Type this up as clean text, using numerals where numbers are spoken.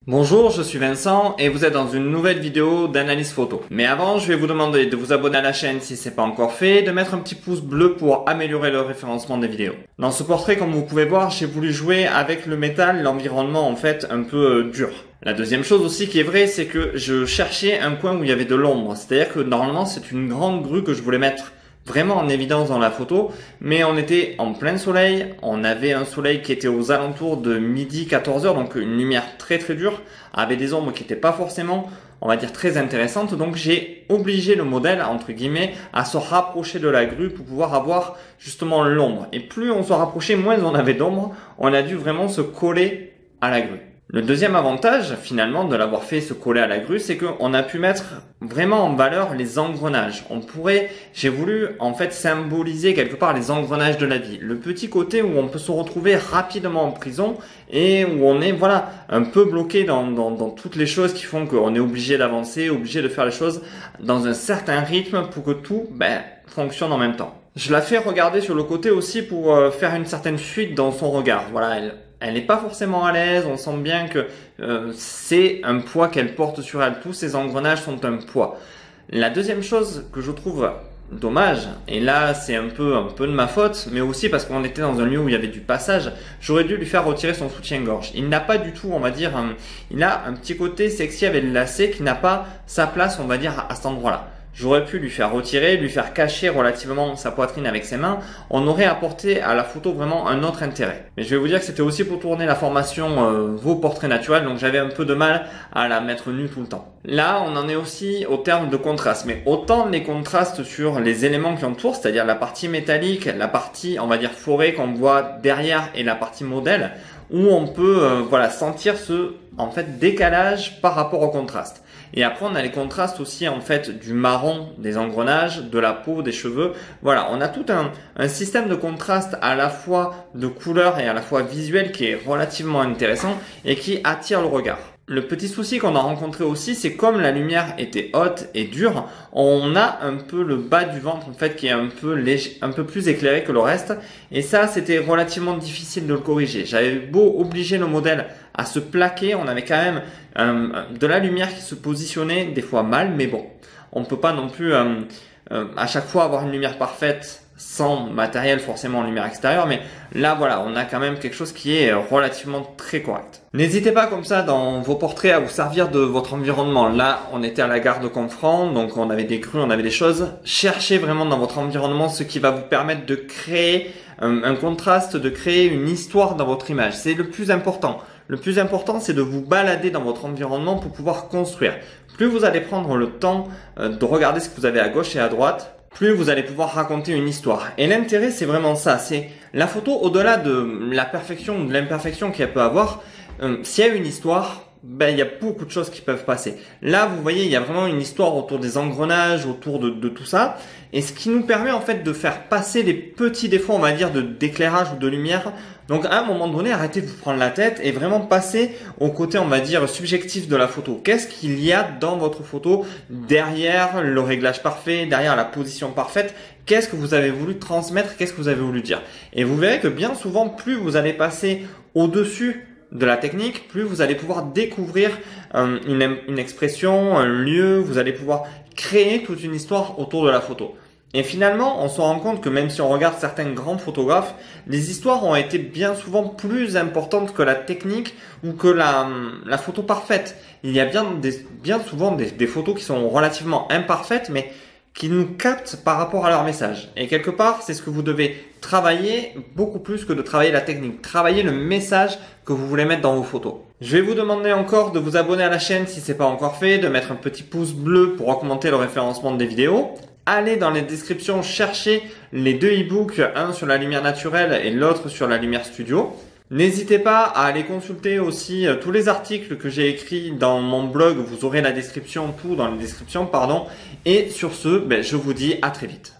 Bonjour, je suis Vincent et vous êtes dans une nouvelle vidéo d'analyse photo. Mais avant, je vais vous demander de vous abonner à la chaîne si c'est pas encore fait, de mettre un petit pouce bleu pour améliorer le référencement des vidéos. Dans ce portrait, comme vous pouvez voir, j'ai voulu jouer avec le métal, l'environnement en fait un peu dur. La deuxième chose aussi qui est vraie, c'est que je cherchais un coin où il y avait de l'ombre. C'est-à-dire que normalement, c'est une grande grue que je voulais mettre vraiment en évidence dans la photo, mais on était en plein soleil, on avait un soleil qui était aux alentours de midi 14h, donc une lumière très dure, avec des ombres qui n'étaient pas forcément, on va dire, très intéressantes. Donc j'ai obligé le modèle, entre guillemets, à se rapprocher de la grue pour pouvoir avoir justement l'ombre. Et plus on se rapprochait, moins on avait d'ombre, on a dû vraiment se coller à la grue. Le deuxième avantage, finalement, de l'avoir fait se coller à la grue, c'est qu'on a pu mettre vraiment en valeur les engrenages. J'ai voulu, en fait, symboliser quelque part les engrenages de la vie. Le petit côté où on peut se retrouver rapidement en prison et où on est, voilà, un peu bloqué dans toutes les choses qui font qu'on est obligé d'avancer, obligé de faire les choses dans un certain rythme pour que tout, fonctionne en même temps. Je la fais regarder sur le côté aussi pour faire une certaine fuite dans son regard. Voilà, elle n'est pas forcément à l'aise, on sent bien que c'est un poids qu'elle porte sur elle. Tous ces engrenages sont un poids. La deuxième chose que je trouve dommage, et là c'est un peu de ma faute, mais aussi parce qu'on était dans un lieu où il y avait du passage, j'aurais dû lui faire retirer son soutien-gorge. Il n'a pas du tout, on va dire, il a un petit côté sexy avec le lacet qui n'a pas sa place, on va dire, à cet endroit-là. J'aurais pu lui faire retirer, lui faire cacher relativement sa poitrine avec ses mains. On aurait apporté à la photo vraiment un autre intérêt. Mais je vais vous dire que c'était aussi pour tourner la formation vos portraits naturels. Donc j'avais un peu de mal à la mettre nue tout le temps. Là, on en est aussi au terme de contraste. Mais autant les contrastes sur les éléments qui entourent, c'est-à-dire la partie métallique, la partie, on va dire, forêt qu'on voit derrière et la partie modèle, où on peut sentir ce décalage par rapport au contraste. Et après, on a les contrastes aussi en fait du marron des engrenages, de la peau, des cheveux. Voilà, on a tout un système de contraste à la fois de couleur et à la fois visuel qui est relativement intéressant et qui attire le regard. Le petit souci qu'on a rencontré aussi, c'est comme la lumière était haute et dure, on a un peu le bas du ventre en fait qui est un peu plus éclairé que le reste. Et ça, c'était relativement difficile de le corriger. J'avais beau obliger le modèle à se plaquer, on avait quand même de la lumière qui se positionnait des fois mal, mais bon, on peut pas non plus à chaque fois avoir une lumière parfaite sans matériel forcément en lumière extérieure, mais là voilà, on a quand même quelque chose qui est relativement très correct. N'hésitez pas comme ça dans vos portraits à vous servir de votre environnement. Là, on était à la gare de Confront, donc on avait des crues, on avait des choses. Cherchez vraiment dans votre environnement ce qui va vous permettre de créer un contraste, de créer une histoire dans votre image. C'est le plus important. Le plus important, c'est de vous balader dans votre environnement pour pouvoir construire. Plus vous allez prendre le temps de regarder ce que vous avez à gauche et à droite, plus vous allez pouvoir raconter une histoire. Et l'intérêt, c'est vraiment ça. C'est la photo, au-delà de la perfection ou de l'imperfection qu'elle peut avoir, s'il y a une histoire, il y a beaucoup de choses qui peuvent passer. Là, vous voyez, il y a vraiment une histoire autour des engrenages, autour de tout ça. Et ce qui nous permet en fait de faire passer les petits défauts, on va dire, d'éclairage ou de lumière. Donc à un moment donné, arrêtez de vous prendre la tête et vraiment passer au côté, on va dire, subjectif de la photo. Qu'est-ce qu'il y a dans votre photo derrière le réglage parfait, derrière la position parfaite? Qu'est-ce que vous avez voulu transmettre? Qu'est-ce que vous avez voulu dire? Et vous verrez que bien souvent, plus vous allez passer au-dessus de la technique, plus vous allez pouvoir découvrir une expression, un lieu, vous allez pouvoir créer toute une histoire autour de la photo. Et finalement, on se rend compte que même si on regarde certains grands photographes, les histoires ont été bien souvent plus importantes que la technique ou que la photo parfaite. Il y a bien souvent des photos qui sont relativement imparfaites, mais qui nous captent par rapport à leur message. Et quelque part, c'est ce que vous devez travailler beaucoup plus que de travailler la technique. Travailler le message que vous voulez mettre dans vos photos. Je vais vous demander encore de vous abonner à la chaîne si c'est pas encore fait, de mettre un petit pouce bleu pour augmenter le référencement des vidéos. Allez dans les descriptions chercher les deux e-books, un sur la lumière naturelle et l'autre sur la lumière studio. N'hésitez pas à aller consulter aussi tous les articles que j'ai écrits dans mon blog. Vous aurez la description, tout dans la description, pardon. Et sur ce, je vous dis à très vite.